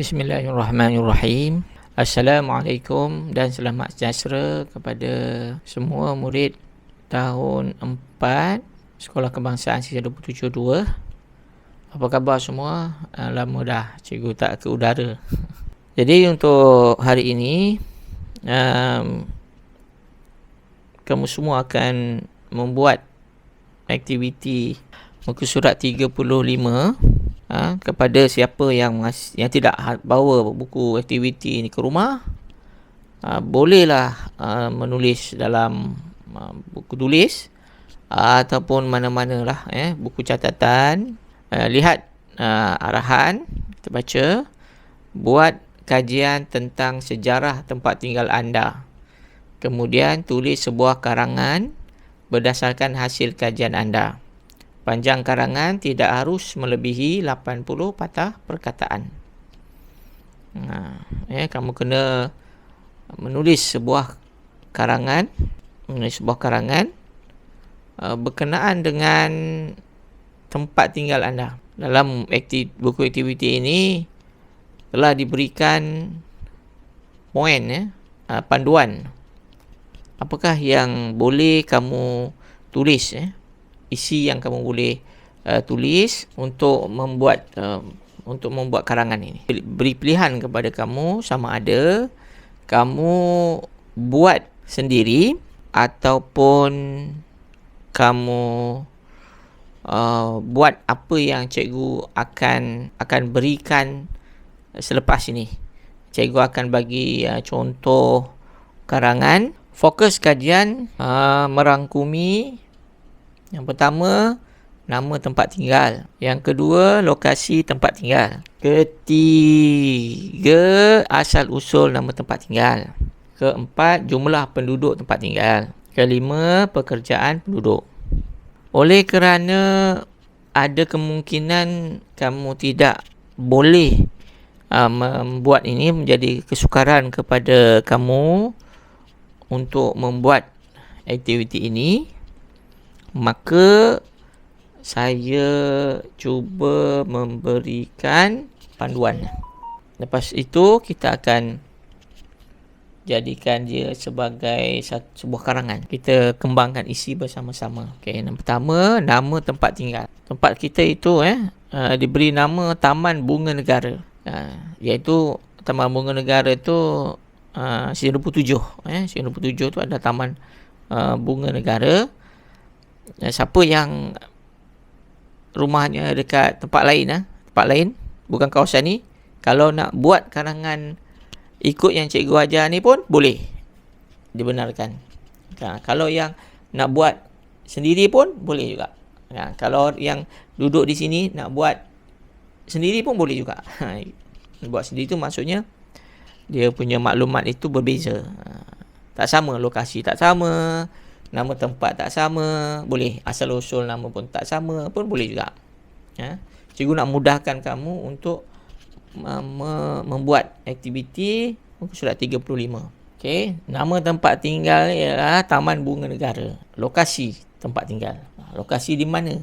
Bismillahirrahmanirrahim. Assalamualaikum dan selamat sejahtera kepada semua murid tahun 4 Sekolah Kebangsaan Sisir 272. Apa khabar semua? Lama dah cikgu tak ke udara. Jadi untuk hari ini kamu semua akan membuat aktiviti muka surat 35 kepada siapa yang tidak bawa buku aktiviti ini ke rumah. Bolehlah menulis dalam buku tulis ataupun mana-mana lah buku catatan. Lihat arahan, kita baca, buat kajian tentang sejarah tempat tinggal anda. Kemudian tulis sebuah karangan berdasarkan hasil kajian anda. Panjang karangan tidak harus melebihi 80 patah perkataan. Kamu kena menulis sebuah karangan berkenaan dengan tempat tinggal anda. Dalam buku aktiviti ini telah diberikan poin, panduan apakah yang boleh kamu tulis, isi yang kamu boleh tulis untuk membuat karangan ini. Beri pilihan kepada kamu sama ada kamu buat sendiri ataupun kamu buat apa yang cikgu akan berikan selepas ini. Cikgu akan bagi contoh karangan. Fokus kajian merangkumi yang pertama, nama tempat tinggal. Yang kedua, lokasi tempat tinggal. Ketiga, asal-usul nama tempat tinggal. Keempat, jumlah penduduk tempat tinggal. Kelima, pekerjaan penduduk. Oleh kerana ada kemungkinan kamu tidak boleh membuat ini, menjadi kesukaran kepada kamu untuk membuat aktiviti ini, maka saya cuba memberikan panduan. Lepas itu kita akan jadikan dia sebagai sebuah karangan. Kita kembangkan isi bersama-sama. Okey, yang pertama, nama tempat tinggal. Tempat kita itu diberi nama Taman Bunga Negara. Iaitu Taman Bunga Negara itu Sisir 27. Sisir 27 tu ada Taman Bunga Negara. Siapa yang rumahnya dekat tempat lain bukan kawasan ni, kalau nak buat karangan ikut yang cikgu ajar ni pun boleh, dibenarkan. Kalau yang nak buat sendiri pun boleh juga. Kalau yang duduk di sini nak buat sendiri pun boleh juga. Buat sendiri tu maksudnya dia punya maklumat itu berbeza. Tak sama, lokasi tak sama, nama tempat tak sama, boleh. Asal-usul nama pun tak sama pun boleh juga. Cikgu nak mudahkan kamu untuk membuat aktiviti muka surat 35. Okey, nama tempat tinggal ialah Taman Bunga Negara. Lokasi tempat tinggal. Lokasi di mana?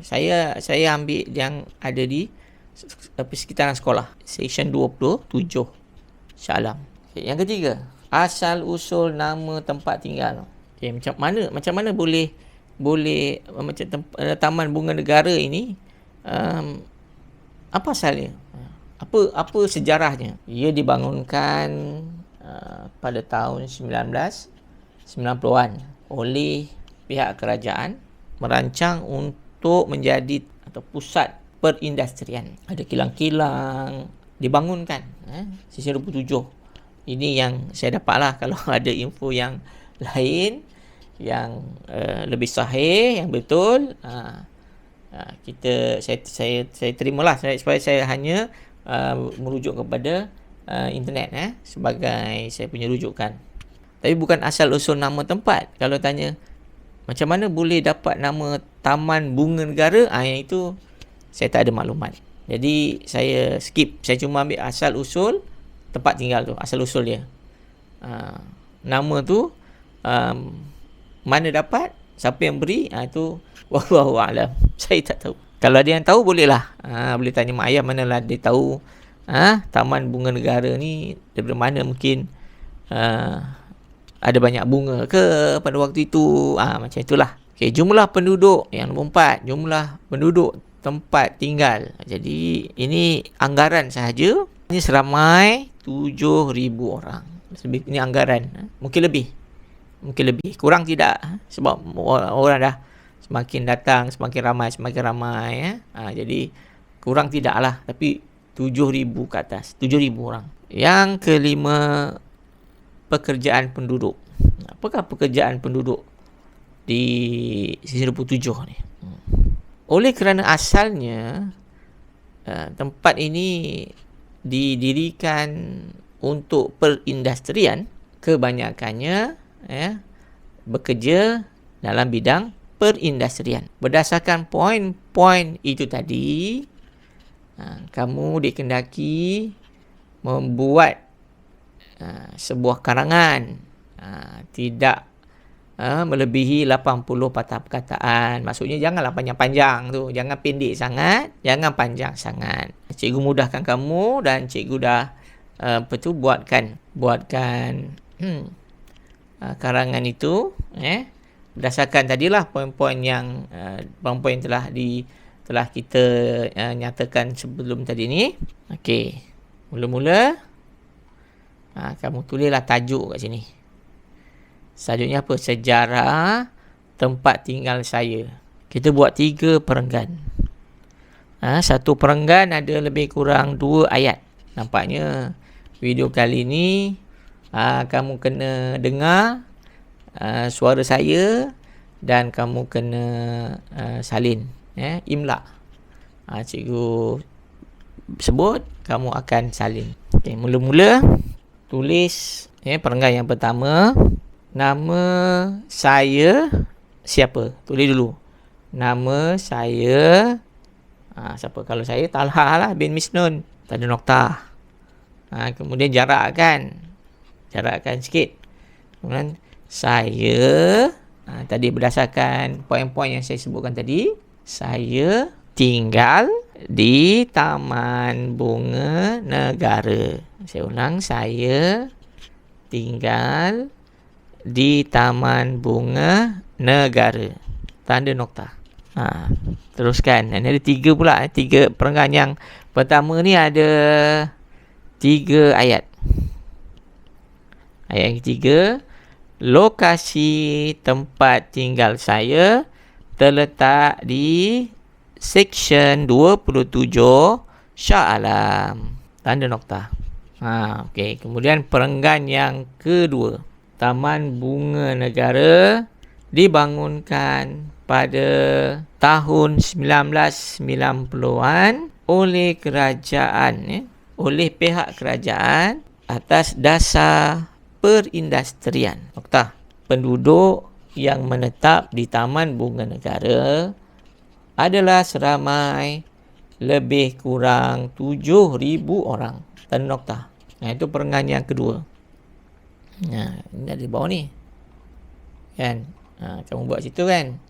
Saya ambil yang ada di sekitaran sekolah. Seksyen 27 Shah Alam. Okay, yang ketiga, asal usul nama tempat tinggal. Okay, macam mana boleh macam Taman Bunga Negara ini, apa asalnya? Apa sejarahnya? Ia dibangunkan pada tahun 1990-an oleh pihak kerajaan, merancang untuk menjadi atau pusat perindustrian. Ada kilang-kilang dibangunkan. Sisir 27. Ini yang saya dapat lah. Kalau ada info yang lain yang lebih sahih, yang betul, saya terimalah, supaya saya hanya merujuk kepada internet sebagai saya punya rujukan. Tapi bukan asal usul nama tempat. Kalau tanya macam mana boleh dapat nama Taman Bunga Negara, yang itu saya tak ada maklumat. Jadi saya skip. Saya cuma ambil asal usul tempat tinggal tu, asal usul dia. Nama tu mana dapat, siapa yang beri, itu wallahu a'lam. Saya tak tahu. Kalau ada yang tahu, bolehlah. Boleh tanya mak ayah, manalah dia tahu Taman Bunga Negara ni daripada mana mungkin ada banyak bunga ke pada waktu itu. Macam itulah. Okay, jumlah penduduk yang nombor 4, jumlah penduduk tempat tinggal. Jadi ini anggaran sahaja. Ini seramai 7,000 orang. Ini anggaran. Mungkin lebih. Kurang tidak. Sebab orang dah semakin datang, semakin ramai. Jadi kurang tidak lah. Tapi 7,000 ke atas. 7,000 orang. Yang kelima, pekerjaan penduduk. Apakah pekerjaan penduduk di sisi 27 ni? Oleh kerana asalnya tempat ini didirikan untuk perindustrian, kebanyakannya bekerja dalam bidang perindustrian. Berdasarkan poin-poin itu tadi, kamu dikendaki membuat sebuah karangan tidak melebihi 80 patah perkataan. Maksudnya janganlah panjang-panjang tu. Jangan pendek sangat, jangan panjang sangat. Cikgu mudahkan kamu dan cikgu dah buatkan karangan itu berdasarkan tadilah poin-poin yang telah kita nyatakan sebelum tadi ni. Okey. Mula-mula kamu tulislah tajuk kat sini. Tajuknya apa? Sejarah tempat tinggal saya. Kita buat 3 perenggan. Satu perenggan ada lebih kurang 2 ayat. Nampaknya video kali ni kamu kena dengar suara saya dan kamu kena salin imla. Cikgu sebut, kamu akan salin. Okay, mula-mula tulis perenggan yang pertama. Nama saya siapa? Tulis dulu. Nama saya siapa? Kalau saya Talha lah bin Misnun. Tak ada noktah. Kemudian jarakkan sikit. Kemudian saya tadi berdasarkan poin-poin yang saya sebutkan tadi, saya tinggal di Taman Bunga Negara. Saya ulang, saya tinggal di Taman Bunga Negara. Tanda nokta. Teruskan. Ini ada 3 pula. 3 perenggan. Yang pertama ni ada 3 ayat. Ayat yang ketiga, lokasi tempat tinggal saya terletak di Seksyen 27 Shah Alam. Tanda nokta. Okey. Kemudian perenggan yang kedua. Taman Bunga Negara dibangunkan pada tahun 1990-an oleh pihak kerajaan atas dasar perindustrian. Nokta. Penduduk yang menetap di Taman Bunga Negara adalah seramai lebih kurang 7,000 orang. Tanda nokta. Itu perenggan yang kedua. Ini ada di bawah ni. Kan? Kamu buat situ kan?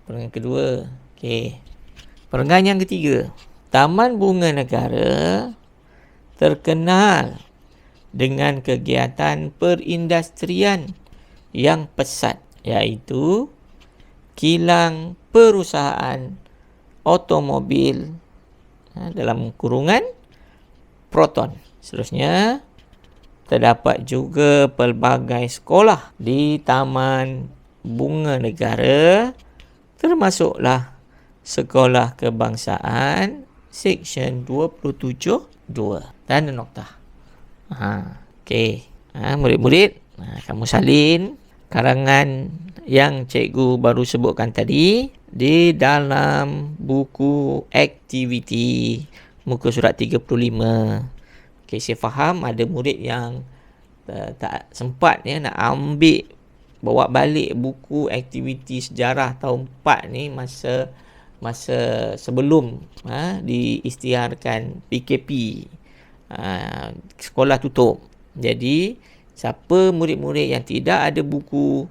Perenggan kedua. Okey. Perenggan yang ketiga. Taman Bunga Negara terkenal dengan kegiatan perindustrian yang pesat, iaitu kilang perusahaan automobil dalam kurungan Proton. Seterusnya, terdapat juga pelbagai sekolah di Taman Bunga Negara, termasuklah Sekolah Kebangsaan Seksyen 27-2. Tanda nokta. Okey. Murid-murid, kamu salin karangan yang cikgu baru sebutkan tadi di dalam buku aktiviti muka surat 35. Okay, saya faham ada murid yang tak sempat nak bawa balik buku aktiviti sejarah tahun 4 ni masa sebelum diisytiharkan PKP. Sekolah tutup. Jadi siapa murid-murid yang tidak ada buku,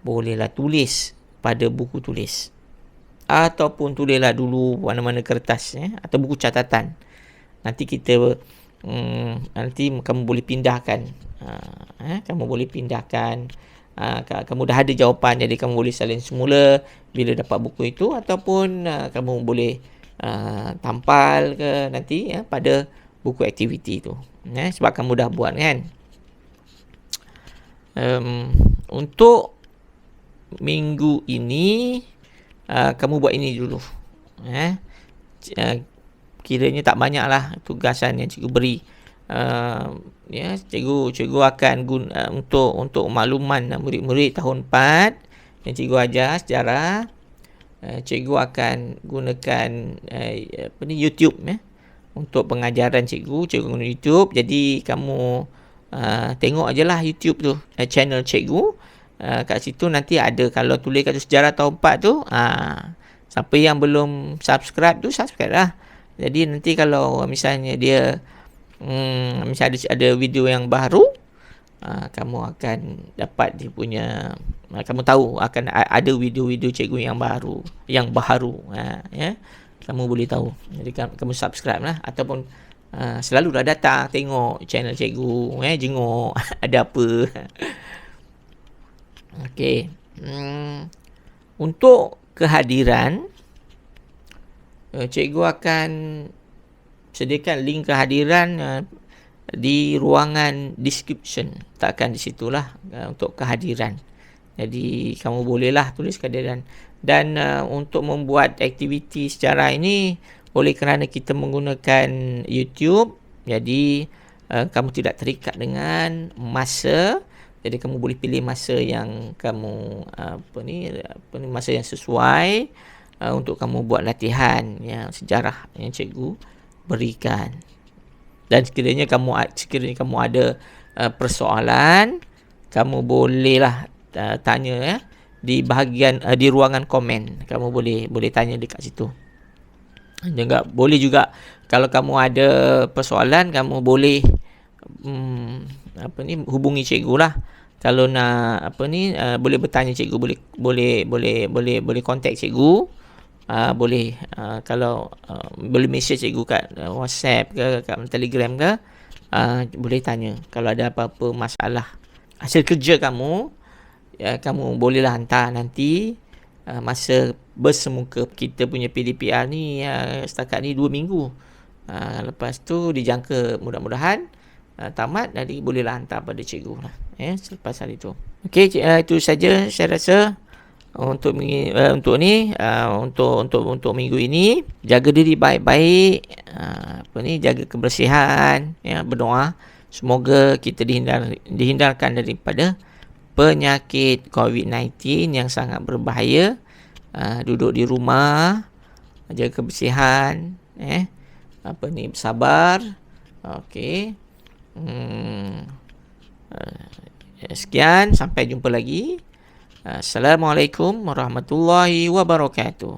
bolehlah tulis pada buku tulis. Ataupun tulislah dulu mana-mana kertas atau buku catatan. Nanti kita nanti kamu boleh pindahkan. Kamu boleh pindahkan. Kamu dah ada jawapan, jadi kamu boleh salin semula bila dapat buku itu, ataupun kamu boleh tampal ke nanti pada buku aktiviti itu. Sebab kamu dah buat kan. Untuk minggu ini kamu buat ini dulu. Kiranya tak banyak lah tugasan yang cikgu beri. Cikgu akan guna untuk makluman murid-murid tahun 4 yang cikgu ajar sejarah. Cikgu akan gunakan YouTube untuk pengajaran cikgu guna YouTube. Jadi kamu tengok aje lah YouTube tu, channel cikgu. Kat situ nanti ada, kalau tulis kat sejarah tahun 4 tu, siapa yang belum subscribe tu, subscribe lah. Jadi nanti kalau misalnya dia misalnya ada video yang baru, kamu akan dapat dia punya, kamu tahu akan ada video-video cikgu yang baru, kamu boleh tahu. Jadi kamu subscribe lah, ataupun selalulah datang tengok channel cikgu, jenguk ada apa. Okey. Untuk kehadiran, cikgu akan sediakan link kehadiran di ruangan description. Takkan di situlah untuk kehadiran. Jadi kamu bolehlah tulis kehadiran. Dan untuk membuat aktiviti secara ini, oleh kerana kita menggunakan YouTube, jadi kamu tidak terikat dengan masa. Jadi kamu boleh pilih masa yang kamu masa yang sesuai untuk kamu buat latihan yang sejarah yang cikgu berikan. Dan sekiranya kamu ada persoalan, kamu bolehlah tanya di bahagian di ruangan komen. Kamu boleh tanya dekat situ. Boleh juga kalau kamu ada persoalan, kamu boleh hubungi cikgu lah. Kalau nak boleh bertanya cikgu, boleh kontak cikgu. Boleh kalau boleh message cikgu kat WhatsApp ke kat Telegram ke, boleh tanya kalau ada apa-apa masalah hasil kerja kamu. Kamu bolehlah hantar nanti masa bersemuka. Kita punya PDPR ni setakat ni 2 minggu. Lepas tu dijangka mudah-mudahan tamat, jadi bolehlah hantar pada cikgu lah selepas hari tu. Okey, itu saja saya rasa untuk minggu ini. Jaga diri baik-baik, jaga kebersihan, berdoa semoga kita dihindarkan daripada penyakit COVID-19 yang sangat berbahaya. Duduk di rumah, jaga kebersihan, bersabar. Okey. Sekian, sampai jumpa lagi. Assalamualaikum warahmatullahi wabarakatuh.